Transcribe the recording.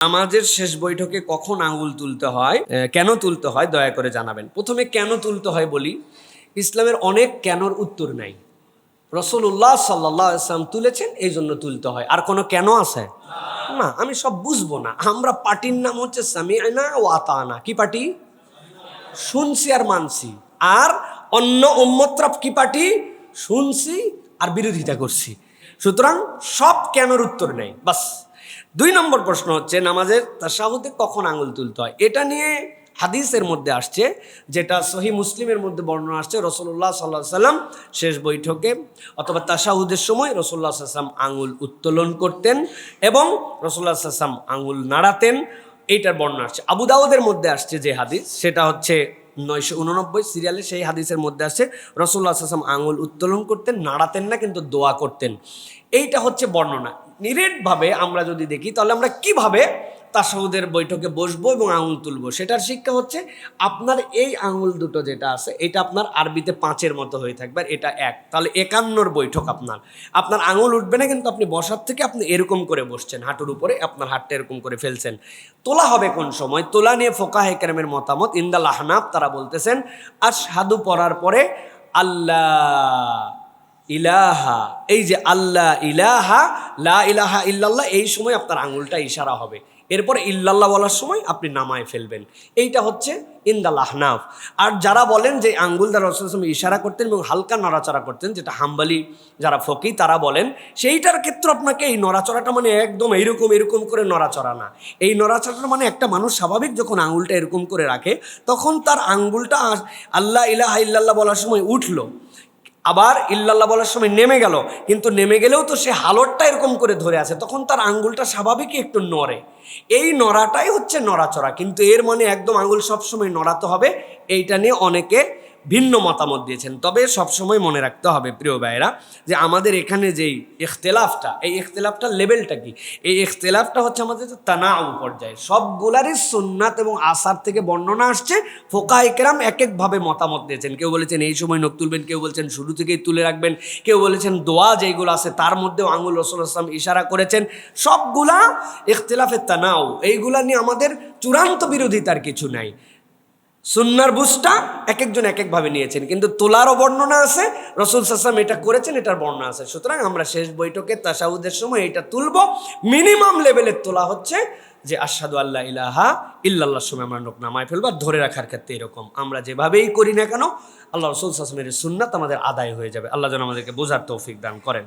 নামাজের শেষ বৈঠকে কখন আঙ্গুল তুলতে হয়, কেন তুলতে হয় দয়া করে জানাবেন। প্রথমে কেন তুলতে হয় বলি। ইসলামের অনেক কেনর উত্তর নাই। রাসূলুল্লাহ সাল্লাল্লাহু আলাইহি ওয়াসাল্লাম তুলেছেন, এই জন্য তুলতে হয়। আর কোনো কেন আছে না? আমি সব বুঝবো না। আমরা পার্টির নাম হচ্ছে সামিআনা ওয়া আতানা। কি পার্টি? শুনছি আর মানছি। আর অন্য উম্মতরা কি পার্টি? শুনছি আর বিরোধিতা করছি। সুতরাং সব কেনর উত্তর নেই। বাস। 2 নম্বর প্রশ্ন হচ্ছে নামাজের তাশাহুদে কখন আঙ্গুল তুলতে হয়। এটা নিয়ে হাদিসের মধ্যে আসছে, যেটা সহিহ মুসলিমের মধ্যে বর্ণনা আসছে। রাসূলুল্লাহ সাল্লাল্লাহু আলাইহি ওয়াসাল্লাম শেষ বৈঠকে অথবা তাশাহুদের সময় রাসূলুল্লাহ সাল্লাল্লাহু আলাইহি ওয়াসাল্লাম আঙ্গুল উত্তোলন করতেন এবং রাসূলুল্লাহ সাল্লাল্লাহু আলাইহি ওয়াসাল্লাম আঙ্গুল নাড়াতেন। এইটার বর্ণনা আসছে। আবু দাউদের মধ্যে আসছে যে হাদিস, সেটা হচ্ছে 989 সিরিয়ালে। সেই হাদিসের মধ্যে আসছে রাসূলুল্লাহ সাল্লাল্লাহু আলাইহি ওয়াসাল্লাম আঙ্গুল উত্তোলন করতেন, নাড়াতেন না, কিন্তু দোয়া করতেন। এইটা হচ্ছে বর্ণনা। নিরেটভাবে আমরা যদি দেখি তাহলে আমরা কিভাবে তাশাহুদের বৈঠকে বসবো এবং আঙুল তুলবো, সেটার শিক্ষা হচ্ছে আপনার এই আঙুল দুটো যেটা আছে এটা আপনার আরবিতে 5-এর মতো হয়ে থাকবে, আর এটা 1, তাহলে 51 বৈঠক। আপনার আঙুল উঠবে না, কিন্তু আপনি বসার থেকে আপনি এরকম করে বসছেন, হাঁটুর উপরে আপনার হাতটা এরকম করে ফেলছেন। তোলা হবে কোন সময়? তোলা নিয়ে ফুকাহে কেরামের মতামত। ইনদাল আহনাফ তারা বলতেছেন আশহাদু পড়ার পরে আল্লাহ ইলাহা, এই যে আল্লাহ ইলাহা লা ইলাহা ইল্লাল্লাহ, এই সময় আপনার আঙুলটা ইশারা হবে। এরপরে ইল্লাল্লাহ বলার সময় আপনি নামায় ফেলবেন। এইটা হচ্ছে ইনদাল আহনাফ। আর যারা বলেন যে আঙ্গুল দ্বারা রাসূল সাল্লাল্লাহু আলাইহি ওয়াসাল্লাম ইশারা করতেন এবং হালকা নড়াচড়া করতেন, যেটা হাম্বলি যারা ফকি তারা বলেন, সেইটার ক্ষেত্রে আপনাকে এই নড়াচড়াটা মানে একদম এরকম করে নড়াচড়া না। এই নড়াচড়াটা মানে একটা মানুষ স্বাভাবিক যখন আঙ্গুলটা এরকম করে রাখে, তখন তার আঙ্গুলটা আল্লাহ ইলাহা ইল্লাল্লাহ বলার সময় উঠলো, আবার ইল্লাল্লাহ বলার সময় নেমে গেল, কিন্তু নেমে গেলেও তো সে হালতটা এরকম করে ধরে আছে, তখন তার আঙ্গুলটা স্বাভাবিকই একটু নড়ে। এই নড়াটাই হচ্ছে নড়াচড়া, কিন্তু এর মানে একদম আঙ্গুল সবসময় নড়াতে হবে, এইটা নিয়ে অনেকে ভিন্ন মতামত দিয়েছেন। তবে সবসময় মনে রাখতে হবে প্রিয় ভাইয়েরা, যে আমাদের এখানে যেই ইখতিলাফটা, এই ইখতিলাফটার লেভেলটা কি? এই ইখতিলাফটা হচ্ছে আমাদের তানাউ পর্যায়ে। সবগুলারই সুন্নাত এবং আসার থেকে বর্ণনা আসছে। ফুকাহায়ে কেরাম এক একভাবে মতামত দিয়েছেন। কেউ বলেছেন এই সময় নখ তুলবেন, কেউ বলছেন শুরু থেকেই তুলে রাখবেন, কেউ বলেছেন দোয়া যেগুলো আছে তার মধ্যেও আঙ্গুল রাসূলুল্লাহ সাল্লাল্লাহু আলাইহি ওয়াসাল্লাম ইশারা করেছেন। সবগুলা ইখতিলাফে তানাউ, এইগুলা নিয়ে আমাদের চূড়ান্ত বিরোধিতার কিছু নাই। সুন্নার বুঝটা এক একজন এক একভাবে নিয়েছেন, কিন্তু তোলারও বর্ণনা আছে, রাসূল সাল্লাল্লাহু আলাইহি ওয়াসাল্লাম এটা করেছেন, এটার বর্ণনা আছে। সুতরাং আমরা শেষ বৈঠকে তাশাহুদের সময় এটা তুলবো। মিনিমাম লেভেলের তোলা হচ্ছে যে আশহাদু আল্লা ইলাহা ইল্লাল্লাহর সময় আমরা নখ নামায় ফেলবো। ধরে রাখার ক্ষেত্রে এরকম আমরা যেভাবেই করি না কেন, আল্লাহ রাসূল সাল্লাল্লাহু আলাইহি ওয়াসাল্লামের সুন্নাত আমাদের আদায় হয়ে যাবে। আল্লাহ যেন আমাদেরকে বোঝার তৌফিক দান করেন।